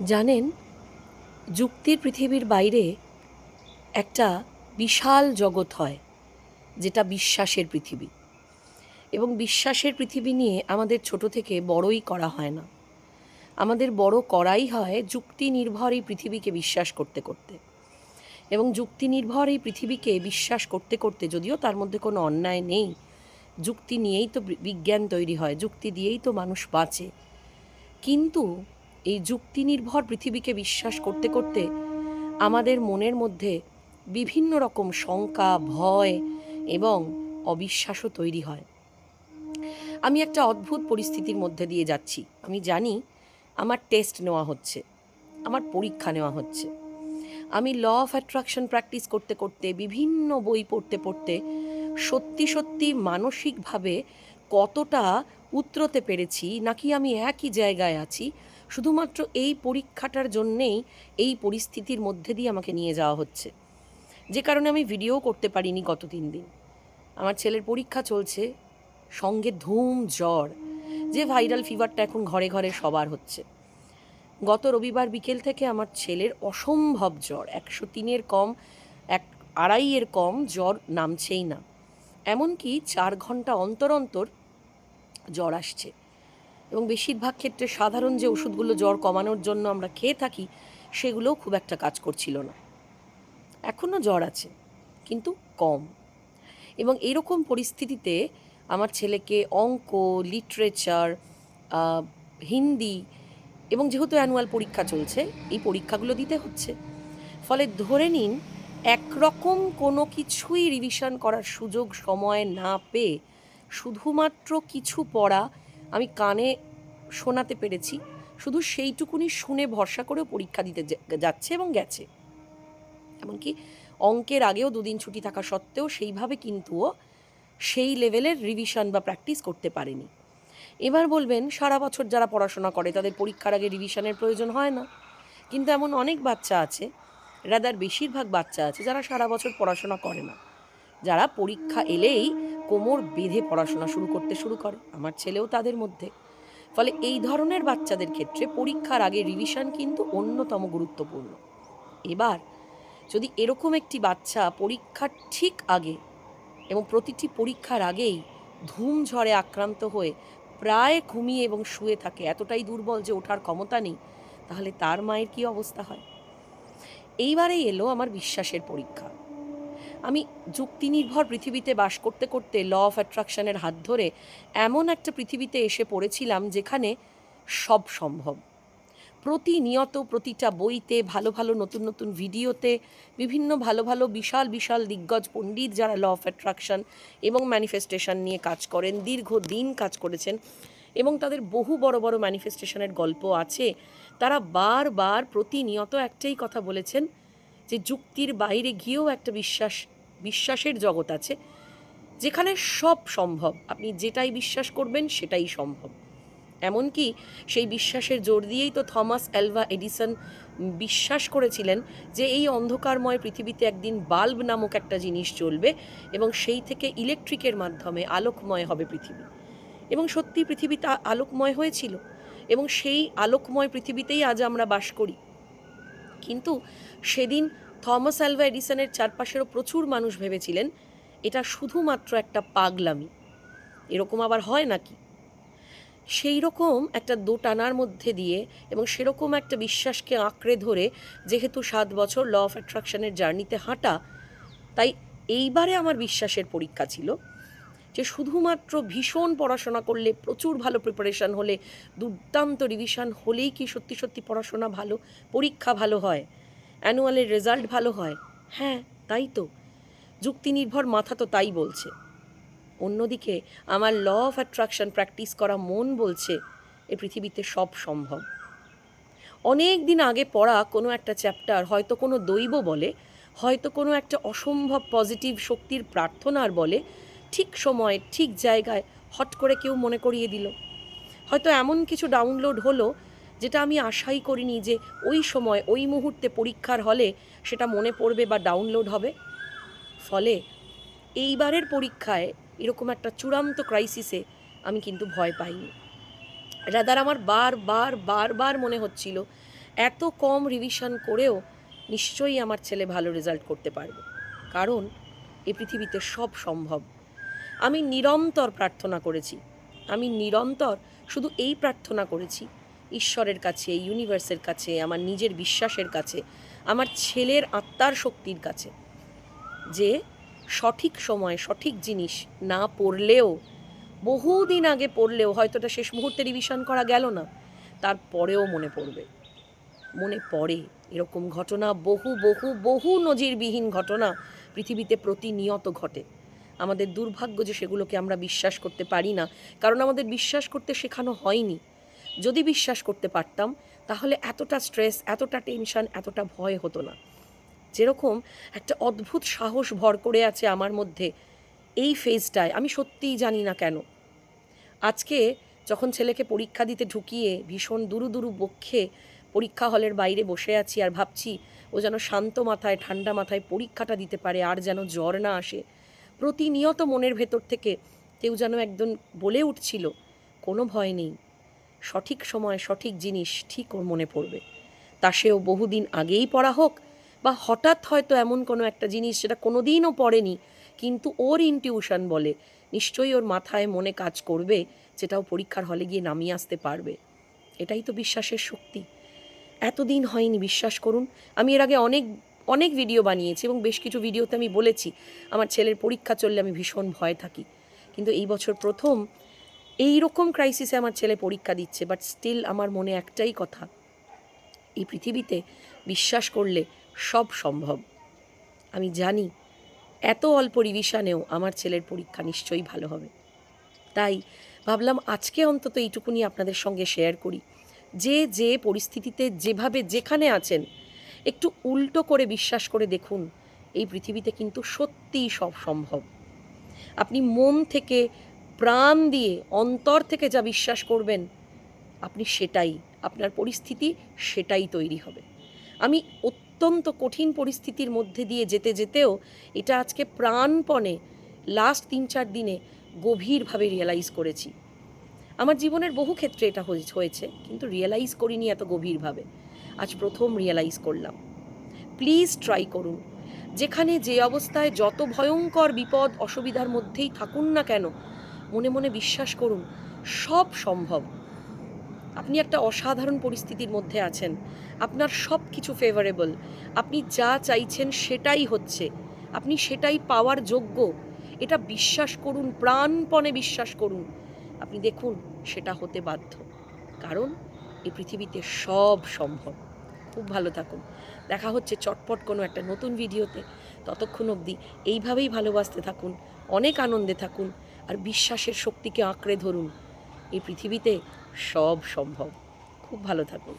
জানেন, যুক্তির পৃথিবীর বাইরে একটা বিশাল জগৎ হয়, যেটা বিশ্বাসের পৃথিবী। এবং বিশ্বাসের পৃথিবী নিয়ে আমাদের ছোট থেকে বড়ই করা হয় না। আমাদের বড় করাই হয় যুক্তি নির্ভর এই পৃথিবীকে বিশ্বাস করতে করতে। এবং যুক্তি নির্ভর এই পৃথিবীকে বিশ্বাস করতে করতে, যদিও তার মধ্যে কোনো অন্যায় নেই, যুক্তি নিয়েই তো বিজ্ঞান তৈরি হয়, যুক্তি দিয়েই তো মানুষ বাঁচে। কিন্তু এই যুক্তি নির্ভর পৃথিবীকে বিশ্বাস করতে করতে আমাদের মনের মধ্যে বিভিন্ন রকম শঙ্কা, ভয় এবং অবিশ্বাসও তৈরি হয়। আমি একটা অদ্ভুত পরিস্থিতির মধ্যে দিয়ে যাচ্ছি। আমি জানি আমার টেস্ট নেওয়া হচ্ছে, আমার পরীক্ষা নেওয়া হচ্ছে। আমি ল অফ অ্যাট্রাকশন প্র্যাকটিস করতে করতে, বিভিন্ন বই পড়তে পড়তে সত্যি সত্যি মানসিকভাবে কতটা উতরোতে পেরেছি, নাকি আমি একই জায়গায় আছি, শুধুমাত্র এই পরীক্ষাটার জন্যেই এই পরিস্থিতির মধ্যে দিয়ে আমাকে নিয়ে যাওয়া হচ্ছে। যে কারণে আমি ভিডিও করতে পারিনি গত 3 দিন। আমার ছেলের পরীক্ষা চলছে, সঙ্গে ধুম জ্বর, যে ভাইরাল ফিভারটা এখন ঘরে ঘরে সবার হচ্ছে। গত রবিবার বিকেল থেকে আমার ছেলের অসম্ভব জ্বর, 103-এর কম, 2.5-এর কম জ্বর নামছেই না। এমনকি 4 ঘন্টা অন্তর অন্তর জ্বর আসছে। এবং বেশিরভাগ ক্ষেত্রে সাধারণ যে ওষুধগুলো জ্বর কমানোর জন্য আমরা খেয়ে থাকি, সেগুলোও খুব একটা কাজ করছিল না। এখনও জ্বর আছে, কিন্তু কম। এবং এরকম পরিস্থিতিতে আমার ছেলেকে অঙ্ক, লিটারেচার, হিন্দি এবং যেহেতু অ্যানুয়াল পরীক্ষা চলছে, এই পরীক্ষাগুলো দিতে হচ্ছে। ফলে ধরে নিন, একরকম কোনো কিছুই রিভিশন করার সুযোগ সময় না পেয়ে শুধুমাত্র কিছু পড়া আমি কানে শোনাতে পেরেছি, শুধু সেইটুকুনি শুনে ভরসা করেও পরীক্ষা দিতে যাচ্ছে এবং গেছে। এমনকি অঙ্কের আগেও 2 দিন ছুটি থাকা সত্ত্বেও সেইভাবে কিন্তু ও সেই লেভেলের রিভিশন বা প্র্যাকটিস করতে পারেনি। এবার বলবেন, সারা বছর যারা পড়াশোনা করে তাদের পরীক্ষার আগে রিভিশনের প্রয়োজন হয় না? কিন্তু এমন অনেক বাচ্চা আছে, রাদার বেশিরভাগ বাচ্চা আছে, যারা সারা বছর পড়াশোনা করে না, যারা পরীক্ষা এলেই কোমর বেঁধে পড়াশোনা শুরু করে। আমার ছেলেও তাদের মধ্যে। ফলে এই ধরনের বাচ্চাদের ক্ষেত্রে পরীক্ষার আগে রিভিশন কিন্তু অন্যতম গুরুত্বপূর্ণ। এবার যদি এরকম একটি বাচ্চা পরীক্ষার ঠিক আগে এবং প্রতিটি পরীক্ষার আগেই ধুম ঝড়ে আক্রান্ত হয়ে প্রায় ঘুমিয়ে এবং শুয়ে থাকে, এতটাই দুর্বল যে ওঠার ক্ষমতা নেই, তাহলে তার মায়ের কী অবস্থা হয়? এইবারেই এলো আমার বিশ্বাসের পরীক্ষা। আমি যুক্তিনির্ভর পৃথিবীতে বাস করতে করতে ল অফ অ্যাট্রাকশনের হাত ধরে এমন একটা পৃথিবীতে এসে পড়েছিলাম যেখানে সব সম্ভব। প্রতিনিয়ত প্রতিটা বইতে, ভালো ভালো নতুন নতুন ভিডিওতে, বিভিন্ন ভালো ভালো বিশাল বিশাল দিগ্গজ পণ্ডিত যারা ল অফ অ্যাট্রাকশন এবং ম্যানিফেস্টেশন নিয়ে কাজ করেন, দীর্ঘদিন কাজ করেছেন এবং তাদের বহু বড় বড় ম্যানিফেস্টেশনের গল্প আছে, তারা বারবার প্রতিনিয়ত একটাই কথা বলেছেন যে যুক্তির বাইরে গিয়েও একটা বিশ্বাসের জগৎ আছে, যেখানে সব সম্ভব। আপনি যেটাই বিশ্বাস করবেন সেটাই সম্ভব। এমনকি সেই বিশ্বাসের জোর দিয়েই তো থমাস অ্যালভা এডিসন বিশ্বাস করেছিলেন যে এই অন্ধকারময় পৃথিবীতে একদিন বাল্ব নামক একটা জিনিস চলবে এবং সেই থেকে ইলেকট্রিকের মাধ্যমে আলোকময় হবে পৃথিবী। এবং সত্যি পৃথিবীটা আলোকময় হয়েছিল এবং সেই আলোকময় পৃথিবীতেই আজ আমরা বাস করি। কিন্তু সেদিন থমাস অ্যালভা এডিসনের চারপাশেরও প্রচুর মানুষ ভেবেছিলেন এটা শুধুমাত্র একটা পাগলামি। এরকম আবার হয় নাকি? সেই রকম একটা দোটানার মধ্যে দিয়ে এবং সেরকম একটা বিশ্বাসকে আঁকড়ে ধরে যেহেতু 7 বছর ল অফ অ্যাট্রাকশনের জার্নিতে হাঁটা, তাই এইবারে আমার বিশ্বাসের পরীক্ষা ছিল যে শুধুমাত্র ভীষণ পড়াশোনা করলে, প্রচুর ভালো প্রিপারেশন হলে, দুর্দান্ত রিভিশন হলেই কি সত্যি সত্যি পড়াশোনা ভালো, পরীক্ষা ভালো হয়, অ্যানুয়ালের রেজাল্ট ভালো হয়? হ্যাঁ, তাই তো। যুক্তিনির্ভর মাথা তো তাই বলছে। অন্যদিকে আমার ল অফ অ্যাট্রাকশন প্র্যাকটিস করা মন বলছে এ পৃথিবীতে সব সম্ভব। অনেক দিন আগে পড়া কোনো একটা চ্যাপ্টার হয়তো কোনো দৈব বলে, হয়তো কোনো একটা অসম্ভব পজিটিভ শক্তির প্রার্থনার বলে, ঠিক সময়ে ঠিক জায়গায় হট করে কেউ মনে করিয়ে দিল। হয়তো এমন কিছু ডাউনলোড হলো যেটা আমি আশাই করিনি যে ওই সময় ওই মুহূর্তে পরীক্ষার হলে সেটা মনে পড়বে বা ডাউনলোড হবে। ফলে এইবারের পরীক্ষায় এরকম একটা চূড়ান্ত ক্রাইসিসে আমি কিন্তু ভয় পাইনি। রাদার আমার বারবার মনে হচ্ছিল এত কম রিভিশন করেও নিশ্চয়ই আমার ছেলে ভালো রেজাল্ট করতে পারবে, কারণ এই পৃথিবীতে সব সম্ভব। আমি নিরন্তর প্রার্থনা করেছি, আমি নিরন্তর শুধু এই প্রার্থনা করেছি ঈশ্বরের কাছে, ইউনিভার্সের কাছে, আমার নিজের বিশ্বাসের কাছে, আমার ছেলের আত্মার শক্তির কাছে, যে সঠিক সময় সঠিক জিনিস না পড়লেও, বহুদিন আগে পড়লেও, হয়তো এটা শেষ মুহূর্তে রিভিশন করা গেল না, তারপরেও মনে পড়বে। মনে পড়ে। এরকম ঘটনা বহু বহু বহু নজিরবিহীন ঘটনা পৃথিবীতে প্রতিনিয়ত ঘটে। আমাদের দুর্ভাগ্য যে সেগুলোকে আমরা বিশ্বাস করতে পারি না, কারণ আমাদের বিশ্বাস করতে শেখানো হয়নি। যদি বিশ্বাস করতে পারতাম তাহলে এতটা স্ট্রেস, এতটা টেনশন, এতটা ভয় হতো না। যেরকম একটা অদ্ভুত সাহস ভর করে আছে আমার মধ্যে এই ফেজটায়, আমি সত্যিই জানি না কেন। আজকে যখন ছেলেকে পরীক্ষা দিতে ঢুকিয়ে ভীষণ দুরু দুরু বক্ষে পরীক্ষা হলের বাইরে বসে আছি আর ভাবছি ও যেন শান্ত মাথায় ঠান্ডা মাথায় পরীক্ষাটা দিতে পারে, আর যেন জ্বর না আসে, প্রতিনিয়ত মনের ভেতর থেকে কেউ যেন একদম বলে উঠছিল, কোনো ভয় নেই, সঠিক সময় সঠিক জিনিস ঠিক ওর মনে পড়বে। তা সেও বহুদিন আগেই পড়া হোক, বা হঠাৎ হয়তো এমন কোনো একটা জিনিস যেটা কোনো দিনও পড়েনি, কিন্তু ওর ইনটিউশন বলে নিশ্চয়ই ওর মাথায় মনে কাজ করবে, যেটাও পরীক্ষার হলে গিয়ে নামিয়ে আসতে পারবে। এটাই তো বিশ্বাসের শক্তি। এতদিন হয়নি, বিশ্বাস করুন। আমি এর আগে অনেক অনেক ভিডিও বানিয়েছি এবং বেশ কিছু ভিডিওতে আমি বলেছি আমার ছেলের পরীক্ষা চললে আমি ভীষণ ভয় থাকি, কিন্তু এই বছর প্রথম এই রকম ক্রাইসিসে আমার ছেলে পরীক্ষা দিচ্ছে, বাট স্টিল আমার মনে একটাই কথা, এই পৃথিবীতে বিশ্বাস করলে সব সম্ভব। আমি জানি এত অল্প রিভিশনেও আমার ছেলের পরীক্ষা নিশ্চয়ই ভালো হবে। তাই ভাবলাম আজকে অন্তত এইটুকুনি আপনাদের সঙ্গে শেয়ার করি, যে যে পরিস্থিতিতে যেভাবে যেখানে আছেন একটু উল্টো করে বিশ্বাস করে দেখুন, এই পৃথিবীতে কিন্তু সত্যিই সব সম্ভব। আপনি মন থেকে, প্রাণ দিয়ে, অন্তর থেকে যা বিশ্বাস করবেন, আপনি সেটাই, আপনার পরিস্থিতি সেটাই তৈরি হবে। আমি অত্যন্ত কঠিন পরিস্থিতির মধ্যে দিয়ে যেতে যেতেও এটা আজকে প্রাণপণে লাস্ট 3-4 দিনে গভীরভাবে রিয়েলাইজ করেছি। আমার জীবনের বহু ক্ষেত্রে এটা হয়েছে, কিন্তু রিয়েলাইজ করিনি এত গভীরভাবে। আজ প্রথম রিয়েলাইজ করলাম। প্লিজ ট্রাই করুন, যেখানে যে অবস্থায় যত ভয়ঙ্কর বিপদ অসুবিধার মধ্যেই থাকুন না কেন, মনে মনে বিশ্বাস করুন সব সম্ভব। আপনি একটা অসাধারণ পরিস্থিতির মধ্যে আছেন, আপনার সব কিছু ফেভারেবল, আপনি যা চাইছেন সেটাই হচ্ছে, আপনি সেটাই পাওয়ার যোগ্য। এটা বিশ্বাস করুন, প্রাণপণে বিশ্বাস করুন, আপনি দেখুন সেটা হতে বাধ্য, কারণ এই পৃথিবীতে সব সম্ভব। খুব ভালো থাকুন, দেখা হচ্ছে চটপট কোনো একটা নতুন ভিডিওতে। ততক্ষণ অবধি এইভাবেই ভালোবাসতে থাকুন, অনেক আনন্দে থাকুন, আর বিশ্বাসের শক্তিকে আঁকড়ে ধরুন। এই পৃথিবীতে সব সম্ভব। খুব ভালো থাকুন।